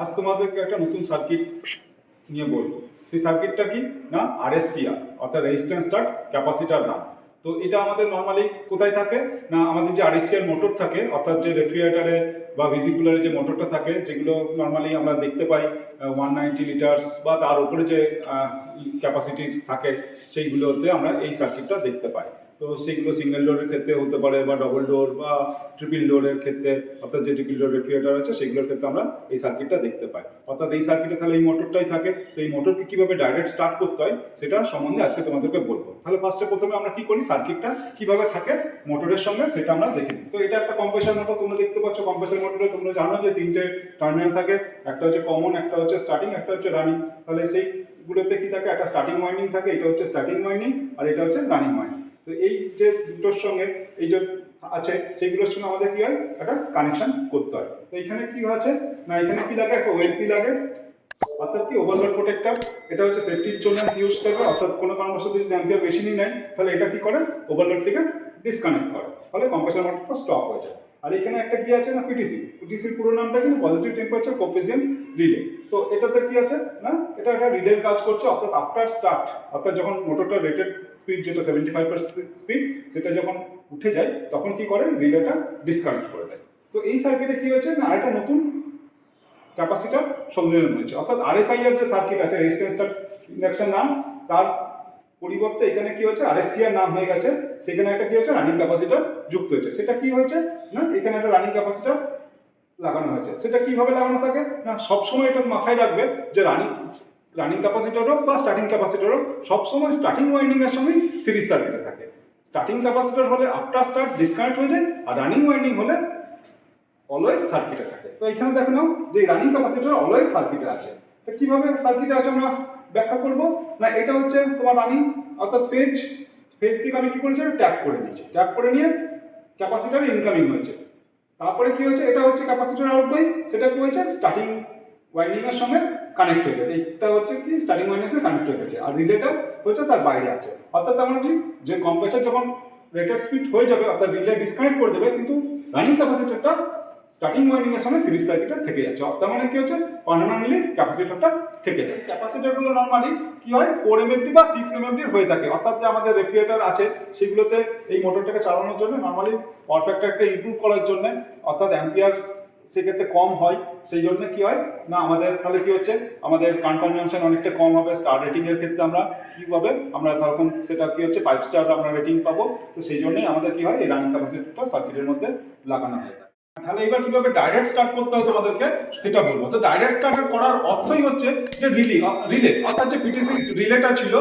আজ তোমাদেরকে একটা নতুন সার্কিট নিয়ে বলবো। সেই সার্কিটটা কি না, আরএসসিআর অর্থাৎ রেজিস্ট্যান্স স্টার্ট ক্যাপাসিটার রান। তো এটা আমাদের নর্মালি কোথায় থাকে না, আমাদের যে আরএসসিআর মোটর থাকে অর্থাৎ যে রেফ্রিজারেটরে বা ভিজিকুলারে যে মোটরটা থাকে, যেগুলো নর্মালি আমরা দেখতে পাই 190 লিটার্স বা তার উপরে যে ক্যাপাসিটি থাকে, সেইগুলোতে আমরা এই সার্কিটটা দেখতে পাই। তো সেইগুলো সিঙ্গেল ডোরের ক্ষেত্রে হতে পারে বা ডবল ডোর বা ট্রিপল ডোরের ক্ষেত্রে, অর্থাৎ যে ট্রিপল ডোর রেফ্রিজারেটর আছে সেগুলোর ক্ষেত্রে আমরা এই সার্কিটটা দেখতে পাই। অর্থাৎ এই সার্কিটে তাহলে এই মোটরটাই থাকে। তো এই মোটরকে কিভাবে ডাইরেক্ট স্টার্ট করতে হয় সেটা সম্বন্ধে আজকে তোমাদেরকে বলবো। তাহলে প্রথমে আমরা কি করি, সার্কিটটা কিভাবে থাকে মোটরের সঙ্গে সেটা আমরা দেখে নিই। তো এটা একটা কম্প্রেসার মোটর, তোমরা দেখতে পাচ্ছ। কম্প্রেসার মোটরে তোমরা জানো যে তিনটে টার্মিনাল থাকে, একটা হচ্ছে কমন, একটা হচ্ছে স্টার্টিং, একটা হচ্ছে রানিং। তাহলে সেইগুলোতে কি থাকে, একটা স্টার্টিং ওয়াইন্ডিং থাকে, এটা হচ্ছে স্টার্টিং ওয়াইন্ডিং আর এটা হচ্ছে রানিং ওয়াইন্ডিং। তো এই যে দুটোর সঙ্গে এই যে আছে সেগুলোর সঙ্গে আমাদের কি হয়, একটা কানেকশন করতে হয়। তো এখানে কি আছে না, এখানে কি লাগে, একটা ওএলপি লাগে, অর্থাৎ কি ওভারলোড প্রোটেক্টর। এটা হচ্ছে সেফটির জন্য ইউজ করবে, অর্থাৎ কোনো কারণবশত যদি অ্যাম্পিয়ার বেশি নিয়ে নেয় তাহলে এটা কি করে, ওভারলোড থেকে ডিসকানেক্ট করে, ফলে কম্প্রেসার মোটরটা স্টপ হয়ে যায়। আর এখানে একটা কি আছে না, পিটিসির পুরো নামটা কিন্তু পজিটিভ টেম্পারেচার কোএফিসিয়েন্ট রিলে। তো এটাতে কি আছে না, এটা একটা রিলের কাজ করছে, অর্থাৎ আফটার স্টার্ট, অর্থাৎ যখন মোটরটা রেটেড স্পিড যেটা 75 স্পিড সেটা যখন উঠে যায় তখন কি করে, রিলেটা ডিসকানেক্ট করে দেয়। তো এই সার্কিটে কি হয়েছে না, আরেকটা নতুন ক্যাপাসিটার সংযোজন হয়েছে, অর্থাৎ আরএসআইআর যে সার্কিট আছে, রেজিস্ট্যান্স ইন্ডাকশন নাম, তার পরিবর্তে এখানে কি হচ্ছে, আরএসসিআর নাম হয়ে গেছে। সেখানে একটা কি হচ্ছে, রানিং ক্যাপাসিটার যুক্ত হয়েছে। সেটা কি হয়েছে না, এখানে একটা রানিং ক্যাপাসিটার লাগানো হয়েছে। সেটা কিভাবে লাগানো থাকে না, সবসময় এটা মাথায় রাখবে যে রানিং ক্যাপাসিটার হোক বা স্টার্টিং ক্যাপাসিটার হোক, সবসময় স্টার্টিং ওয়াইন্ডিং এর সঙ্গে সিরিজ সার্কিটে থাকে। স্টার্টিং ক্যাপাসিটার হলে আফটার স্টার্ট ডিসকানেক্ট হয়ে যায়, আর রানিং ওয়াইন্ডিং হলে অলওয়েজ সার্কিটে থাকে। তো এখানে দেখো নাও যে রানিং ক্যাপাসিটর অলওয়েজ সার্কিটে আছে। তো কিভাবে সার্কিটে আছে আমরা ব্যাখ্যা করব না, এটা হচ্ছে তোমার রানিং, অর্থাৎ ফেজ থেকে আমি কি করেছি, ট্যাপ করে নিয়েছি, ট্যাপ করে নিয়ে ক্যাপাসিটর ইনকামিং হয়েছে। তারপরে কি হচ্ছে, এটা হচ্ছে ক্যাপাসিটর আউটগোয়িং, সেটা কি হয়েছে, স্টার্টিং ওয়াইন্ডিং এর সঙ্গে কানেক্ট হয়ে গেছে। এটা হচ্ছে কি স্টার্টিং ওয়াইন্ডিং এর সঙ্গে কানেক্ট হয়ে গেছে, আর রিলেটা হচ্ছে তার বাইরে আছে। অর্থাৎ আমরা কি, যে কম্প্রেসার যখন রেটেড স্পিড হয়ে যাবে অর্থাৎ রিলে ডিসকানেক্ট করে দেবে, কিন্তু রানিং ক্যাপাসিটরটা স্টার্টিং ওয়াইন্ডিং এর সঙ্গে সিরিজ সার্কিটে থেকে যাচ্ছে। তার মানে কি হচ্ছে, পার্মানেন্টলি ক্যাপাসিটরটা থেকে যায়। ক্যাপাসিটরগুলো নরমালি কি হয়, 4 এমএফটি বা 6 এমএফটি হয়ে থাকে। অর্থাৎ যে আমাদের রেফ্রিজারেটর আছে সেগুলোতে এই মোটরটাকে চালানোর জন্য নরমালি পাওয়ার ফ্যাক্টরটা ইমপ্রুভ করার জন্য, অর্থাৎ অ্যাম্পিয়ার সেক্ষেত্রে কম হয়, সেই জন্য কি হয় না, আমাদের তাহলে কি হচ্ছে, আমাদের কারেন্ট কনজাম্পশন অনেকটা কম হবে। স্টার রেটিং এর ক্ষেত্রে আমরা কিভাবে আমরা তখন সেটা কি হচ্ছে 5 স্টার আমরা রেটিং পাবো। তো সেই জন্যই আমাদের কি হয়, এই রানিং ক্যাপাসিটরটা সার্কিটের মধ্যে লাগানো হয়। তাহলে এবার কিভাবে ডাইরেক্ট স্টার্ট করতে হয় তোমাদেরকে সেটা বলবো। তো ডাইরেক্ট স্টার্ট করার অর্থই হচ্ছে যে রিলে অর্থাৎ যে পিটিসি রিলেটা ছিল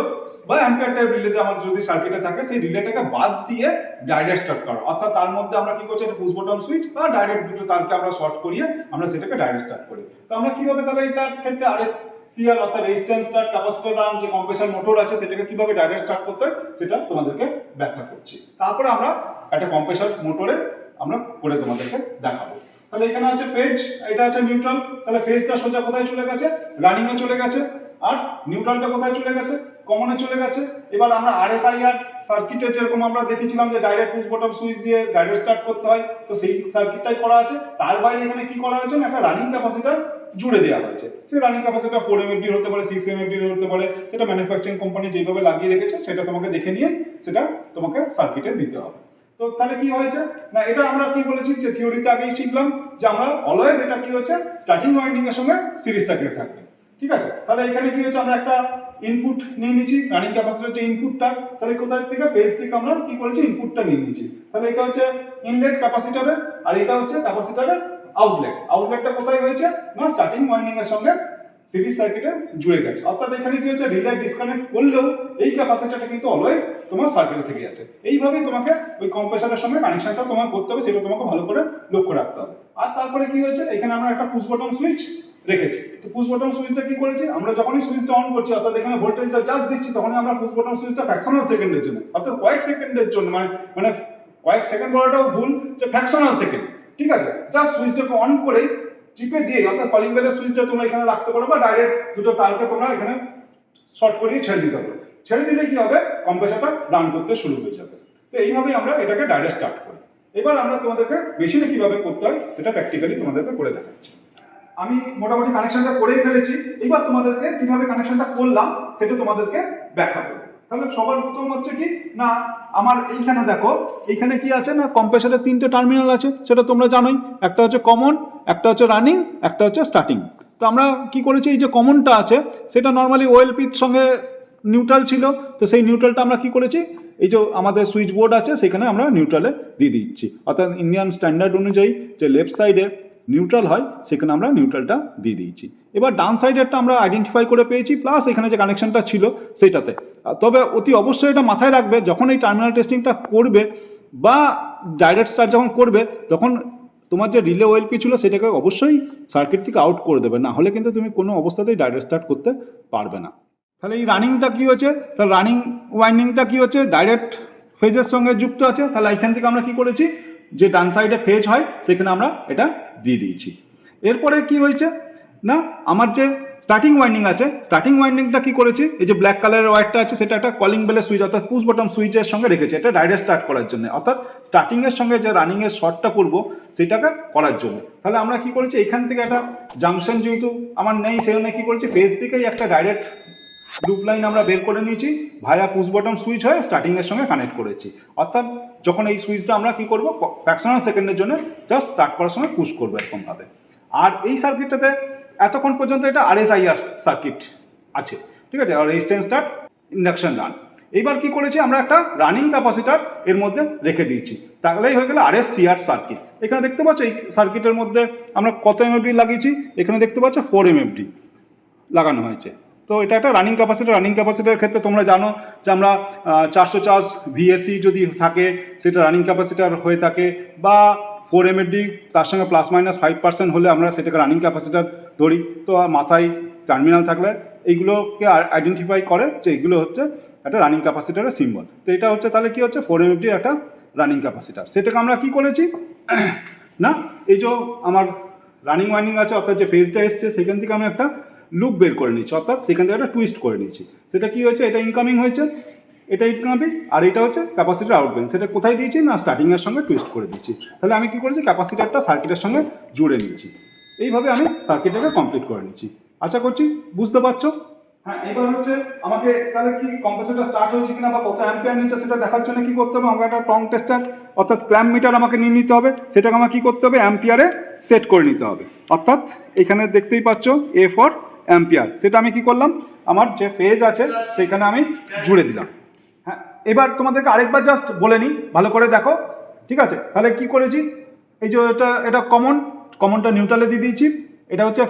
বা অ্যাম্পিয়ার টাইপ রিলে যে আমার যদি সার্কিটে থাকে, সেই রিলেটাকে বাদ দিয়ে ডাইরেক্ট স্টার্ট করা। অর্থাৎ তার মধ্যে আমরা কি করছি, একটা পুশ বাটন সুইচ বা ডাইরেক্ট দুটো তারকে আমরা শর্ট করিয়ে আমরা সেটাকে ডাইরেক্ট স্টার্ট করি। তো আমরা কিভাবে তাহলে এটার ক্ষেত্রে আরএসসিআর অর্থাৎ রেজিস্ট্যান্স স্টার্ট ক্যাপাসিটর রান যে কম্প্রেসার মোটর আছে সেটাকে কিভাবে ডাইরেক্ট স্টার্ট করতে হয় সেটা তোমাদেরকে ব্যাখ্যা করছি। তারপরে আমরা একটা কম্প্রেসার মোটরে আমরা করে তোমাদেরকে দেখাবো। তাহলে এখানে আছে ফেজ, এটা আছে নিউট্রাল। তাহলে ফেজটা সোজা কোথায় চলে গেছে, রানিং এ চলে গেছে, আর নিউট্রালটা কোথায় চলে গেছে, কমনে চলে গেছে। এবার আমরা আরএসআইআর সার্কিটে যেরকম আমরা দেখেছিলাম যে ডাইরেক্ট পুশ বাটন সুইচ দিয়ে ডাইরেক্ট স্টার্ট করতে হয়, তো সেই সার্কিটটাই করা আছে। তার বাইরে এখানে কি করা হয়েছে না, একটা রানিং ক্যাপাসিটর জুড়ে দেওয়া হয়েছে। সেই রানিং ক্যাপাসিটর 4 এমএফডি হতে পারে, 6 এমএফডি হতে পারে, সেটা ম্যানুফ্যাকচারিং কোম্পানি যেভাবে লাগিয়ে রেখেছে সেটা তোমাকে দেখে নিয়ে সেটা তোমাকে সার্কিটে দিতে হবে। তো তাহলে কি হয়েছে না, এটা আমরা কি বলেছি যে থিওরিতে আগেই শিখলাম যে আমরা অলওয়েজ এটা কি হচ্ছে, স্টার্টিং ওয়াইন্ডিং এর সঙ্গে সিরিজ সার্কিট থাকবে। ঠিক আছে, তাহলে এখানে কি হচ্ছে, আমরা একটা ইনপুট নিয়ে নিয়েছি, রানিং ক্যাপাসিটর যে ইনপুটটা, তাহলে কোথায় থেকে, ফেজ থেকে আমরা কি করেছি, ইনপুটটা নিয়ে নিয়েছি। তাহলে এটা হচ্ছে ইনলেট ক্যাপাসিটরের, আর এটা হচ্ছে ক্যাপাসিটরের আউটলেট। আউটলেটটা কোথায় হয়েছে না, স্টার্টিং ওয়াইন্ডিং এর সঙ্গে সিরিজ সার্কিটে জুড়ে গেছে। অর্থাৎ এখানে কি হচ্ছে, রিলে ডিসকানেক্ট করলেও এই ক্যাপাসিটরটা কিন্তু অলওয়েজ তোমার সার্কিটে থেকে যাচ্ছে। এইভাবেই তোমাকে ওই কম্প্রেসারের সঙ্গে কানেকশনটা তোমার করতে হবে, সেটা তোমাকে ভালো করে লক্ষ্য রাখতে হবে। আর তারপরে কি হয়েছে, এখানে আমরা একটা পুশ বাটন সুইচ রেখেছি। তো পুশ বাটন সুইচটা কি করেছি, আমরা যখনই সুইচটা অন করছি অর্থাৎ এখানে ভোল্টেজটা জাস্ট দিচ্ছি, তখনই আমরা পুশ বাটন সুইচটা ফ্র্যাকশনাল সেকেন্ডের জন্য, অর্থাৎ কয়েক সেকেন্ডের জন্য, মানে কয়েক সেকেন্ড বলাটাও ভুল, যে ফ্র্যাকশনাল সেকেন্ড, ঠিক আছে, জাস্ট সুইচটাকে অন করেই চিপে দিয়ে, অর্থাৎ কলিং বেলের সুইচটা তোমরা এখানে রাখতে পারো বা ডাইরেক্ট দুটো তারকে তোমরা এখানে শর্ট করিয়ে ছেড়ে দিতে পারো। ছেড়ে দিলে কি হবে, কম্প্রেসারটা রান করতে শুরু হয়ে যাবে। তো এইভাবেই আমরা এটাকে ডাইরেক্ট স্টার্ট করি। এবার আমরা তোমাদেরকে মেশিনে কিভাবে করতে হয় সেটা প্র্যাকটিক্যালি তোমাদেরকে করে দেখাচ্ছি। আমি মোটামুটি কানেকশনটা করেই ফেলেছি। এবার তোমাদেরকে কিভাবে কানেকশনটা করলাম সেটা তোমাদেরকে ব্যাখ্যা করবো। তাহলে সবার প্রথম হচ্ছে কি না, আমার এইখানে দেখো, এইখানে কি আছে না, কম্প্রেসারের 3টে টার্মিনাল আছে, সেটা তোমরা জানোই। একটা হচ্ছে কমন, একটা হচ্ছে রানিং, একটা হচ্ছে স্টার্টিং। তো আমরা কি করেছি, এই যে কমনটা আছে সেটা নর্মালি ওএলপির সঙ্গে নিউট্রাল ছিল, তো সেই নিউট্রালটা আমরা কি করেছি, এই যে আমাদের সুইচ বোর্ড আছে সেখানে আমরা নিউট্রালে দিয়ে দিচ্ছি, অর্থাৎ ইন্ডিয়ান স্ট্যান্ডার্ড অনুযায়ী যে লেফট সাইডে নিউট্রাল হয় সেখানে আমরা নিউট্রালটা দিয়ে দিয়েছি। এবার ডান সাইডেরটা আমরা আইডেন্টিফাই করে পেয়েছি, প্লাস এখানে যে কানেকশনটা ছিল সেইটাতে। তবে অতি অবশ্যই এটা মাথায় রাখবে, যখন এই টার্মিনাল টেস্টিংটা করবে বা ডাইরেক্ট স্টার্ট যখন করবে, তখন তোমার যে রিলে ওএলপি ছিল সেটাকে অবশ্যই সার্কিট থেকে আউট করে দেবে, না হলে কিন্তু তুমি কোনো অবস্থাতেই ডাইরেক্ট স্টার্ট করতে পারবে না। তাহলে এই রানিংটা কী হচ্ছে, তাহলে রানিং ওয়াইন্ডিংটা কী হচ্ছে, ডাইরেক্ট ফেজের সঙ্গে যুক্ত আছে। তাহলে এখান থেকে আমরা কি করেছি, যে ডান সাইডে ফেজ হয় সেখানে আমরা এটা দিয়ে দিয়েছি। এরপরে কি হয়েছে না, আমার যে স্টার্টিং ওয়াইন্ডিং আছে, স্টার্টিং ওয়াইন্ডিংটা কি করেছি, এই যে ব্ল্যাক কালারের ওয়্যারটা আছে সেটা একটা কলিং বেলের সুইচ অর্থাৎ পুশ বটম সুইচের সঙ্গে রেখেছি, এটা ডাইরেক্ট স্টার্ট করার জন্য, অর্থাৎ স্টার্টিংয়ের সঙ্গে যে রানিংয়ের শর্টটা করবো সেটাকে করার জন্য। তাহলে আমরা কি করেছি, এখান থেকে একটা জাংশন যেহেতু আমার নেই সেজন্য কি করেছি, ফেজ থেকেই একটা ডাইরেক্ট লুপ লাইন আমরা বের করে নিয়েছি, ভায়া পুশ বটম সুইচ হয়ে স্টার্টিংয়ের সঙ্গে কানেক্ট করেছি। অর্থাৎ যখন এই সুইচটা আমরা কি করব, ফ্র্যাকশনাল সেকেন্ডের জন্য জাস্ট স্টার্ট করার সময় পুশ করবো এরকমভাবে। আর এই সার্কিটটাতে এতক্ষণ পর্যন্ত এটা আরএসআইআর সার্কিট আছে, ঠিক আছে, আর রেজিস্ট্যান্স স্টার্ট ইন্ডাকশন রান। এইবার কি করেছি, আমরা একটা রানিং ক্যাপাসিটার এর মধ্যে রেখে দিয়েছি, তাহলেই হয়ে গেল আরএসসিআর সার্কিট। এখানে দেখতে পাচ্ছ এই সার্কিটের মধ্যে আমরা কত এমএফডি লাগিয়েছি, এখানে দেখতে পাচ্ছ 4 এমএফডি লাগানো হয়েছে। তো এটা একটা রানিং ক্যাপাসিটার। রানিং ক্যাপাসিটারের ক্ষেত্রে তোমরা জানো যে আমরা 450 ভিএসি যদি থাকে সেটা রানিং ক্যাপাসিটার হয়ে থাকে, বা 4 এমএফডি তার সঙ্গে প্লাস মাইনাস 5% হলে আমরা সেটাকে রানিং ক্যাপাসিটার ধরি। তো মাথায় টার্মিনাল থাকলে এইগুলোকে আইডেন্টিফাই করে যে এগুলো হচ্ছে একটা রানিং ক্যাপাসিটারের সিম্বল। তো এটা হচ্ছে তাহলে কি হচ্ছে 4 এমএফডির একটা রানিং ক্যাপাসিটার। সেটাকে আমরা কি করেছি না, এই যে আমার রানিং ওয়াইন্ডিং আছে অর্থাৎ যে ফেজটা এসছে সেখান থেকে আমি একটা লুপ বের করে নিচ্ছি, অর্থাৎ সেখান থেকে একটা টুইস্ট করে নিচ্ছি। সেটা কি হয়েছে, এটা ইনকামিং হয়েছে, এটা ইনকামিং, আর এটা হচ্ছে ক্যাপাসিটার আউটগোয়িং। সেটা কোথায় দিয়েছি না, স্টার্টিংয়ের সঙ্গে টুইস্ট করে দিচ্ছি। তাহলে আমি কি করেছি, ক্যাপাসিটারটা সার্কিটের সঙ্গে জুড়ে নিয়েছি। এইভাবে আমি সার্কিটটাকে কমপ্লিট করে নিচ্ছি। আশা করছি বুঝতে পারছো। হ্যাঁ, এবার হচ্ছে আমাকে তাহলে কি কম্প্রেসরটা স্টার্ট হয়েছে কিনা বা কত অ্যাম্পিয়ার নিচ্ছে সেটা দেখার জন্য কি করতে হবে, আমাকে একটা টং টেস্টার অর্থাৎ ক্ল্যাম্প মিটার আমাকে নিয়ে নিতে হবে। সেটাকে আমার কি করতে হবে, অ্যাম্পিয়ারে সেট করে নিতে হবে। অর্থাৎ এখানে দেখতেই পাচ্ছ এ ফর অ্যাম্পিয়ার, সেটা আমি কি করলাম, আমার যে ফেজ আছে সেখানে আমি জুড়ে দিলাম। হ্যাঁ, এবার তোমাদেরকে আরেকবার জাস্ট বলে নিই, ভালো করে দেখো, ঠিক আছে। তাহলে কি করেছি, এই যে এটা কমনটা নিউট্রালে দিয়ে দিয়েছি, এটা হচ্ছে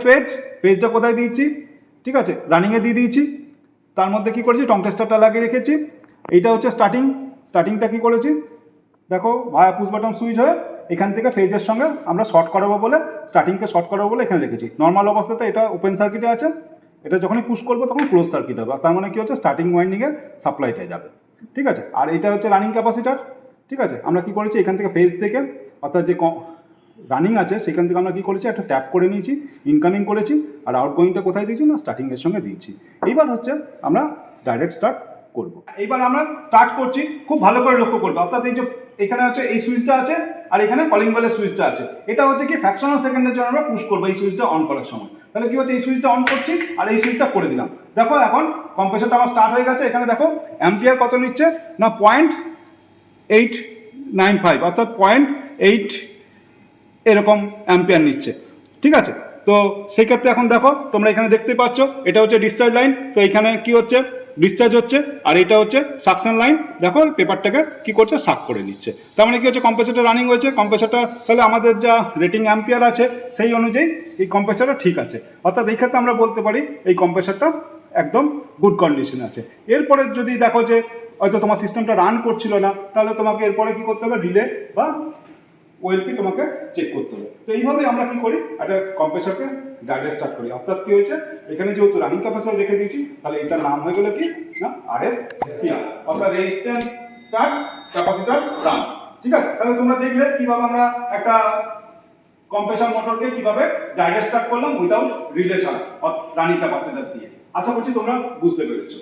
ফেজটা কোথায় দিয়েছি, ঠিক আছে, রানিংয়ে দিয়ে দিয়েছি। তার মধ্যে কি করেছি, টং টেস্টারটা লাগিয়ে রেখেছি। এইটা হচ্ছে স্টার্টিংটা কি করেছি দেখো, ভায়া পুশ বাটন সুইচ হয়ে এখান থেকে ফেজের সঙ্গে আমরা শর্ট করাবো বলে, স্টার্টিংকে শর্ট করাবো বলে এখানে রেখেছি। নর্মাল অবস্থাতে এটা ওপেন সার্কিটে আছে, এটা যখনই পুশ করবো তখন ক্লোজ সার্কিট হবে, তার মানে কি হচ্ছে স্টার্টিং ওয়াইন্ডিংয়ে সাপ্লাইটাই যাবে, ঠিক আছে। আর এটা হচ্ছে রানিং ক্যাপাসিটার, ঠিক আছে। আমরা কি করেছি, এখান থেকে ফেজ থেকে অর্থাৎ যে রানিং আছে সেখান থেকে আমরা কি করেছি, একটা ট্যাপ করে নিয়েছি, ইনকামিং করেছি, আর আউটগোয়িংটা কোথায় দিয়েছি না, স্টার্টিংয়ের সঙ্গে দিয়েছি। এইবার হচ্ছে আমরা ডাইরেক্ট স্টার্ট করব। এইবার আমরা স্টার্ট করছি, খুব ভালো করে লক্ষ্য করবে, অর্থাৎ এই যে এখানে হচ্ছে এই সুইচটা আছে আর এখানে কলিং বেলের সুইচটা আছে, এটা হচ্ছে কি ফ্র্যাকশনাল সেকেন্ডের জন্য আমরা পুশ করবো এই সুইচটা অন করার সময়। তাহলে কি হচ্ছে, এই সুইচটা অন করছি আর এই সুইচটা করে দিলাম। দেখো এখন কম্প্রেসরটা আমার স্টার্ট হয়ে গেছে। এখানে দেখো অ্যাম্পিয়ার কত নিচ্ছে না, 0.895 অর্থাৎ 0.8 এরকম অ্যাম্পিয়ার নিচ্ছে, ঠিক আছে। তো সেই ক্ষেত্রে এখন দেখো তোমরা এখানে দেখতে পাচ্ছ এটা হচ্ছে ডিসচার্জ লাইন, তো এখানে কি হচ্ছে ডিসচার্জ হচ্ছে, আর এটা হচ্ছে সাকশন লাইন। দেখো পেপারটাকে কি করছে, সাক করে নিচ্ছে। তার মানে কি হচ্ছে, কম্প্রেসরটা রানিং হয়েছে। কম্প্রেসরটা তাহলে আমাদের যা রেটিং অ্যাম্পিয়ার আছে সেই অনুযায়ী এই কম্প্রেসরটা ঠিক আছে, অর্থাৎ এই ক্ষেত্রে আমরা বলতে পারি এই কম্প্রেসরটা একদম গুড কন্ডিশনে আছে। এরপরে যদি দেখো যে হয়তো তোমার সিস্টেমটা রান করছিল না, তাহলে তোমাকে এরপরে কি করতে হবে, রিলে বা ওয়েলকে তোমাকে চেক করতে হবে। তো এইভাবে আমরা কি করি, একটা কম্প্রেসরকে ডাইরেক্ট স্টার্ট করি। অর্থাৎ কি হয়েছে, এখানে যেহেতু রানিং ক্যাপাসিটর রেখে দিয়েছি, তাহলে এটার নাম হয়ে গেল কি না, আরএসসিআর অর্থাৎ রেজিস্ট্যান্স স্টার্ট ক্যাপাসিটর রান, ঠিক আছে। তাহলে তোমরা দেখলে কিভাবে আমরা একটা কম্প্রেসর মোটরকে কিভাবে ডাইরেক্ট স্টার্ট করলাম উইদাউট রিলে ছাড়া রানিং ক্যাপাসিটর দিয়ে। আশা করছি তোমরা বুঝতে পেরেছো।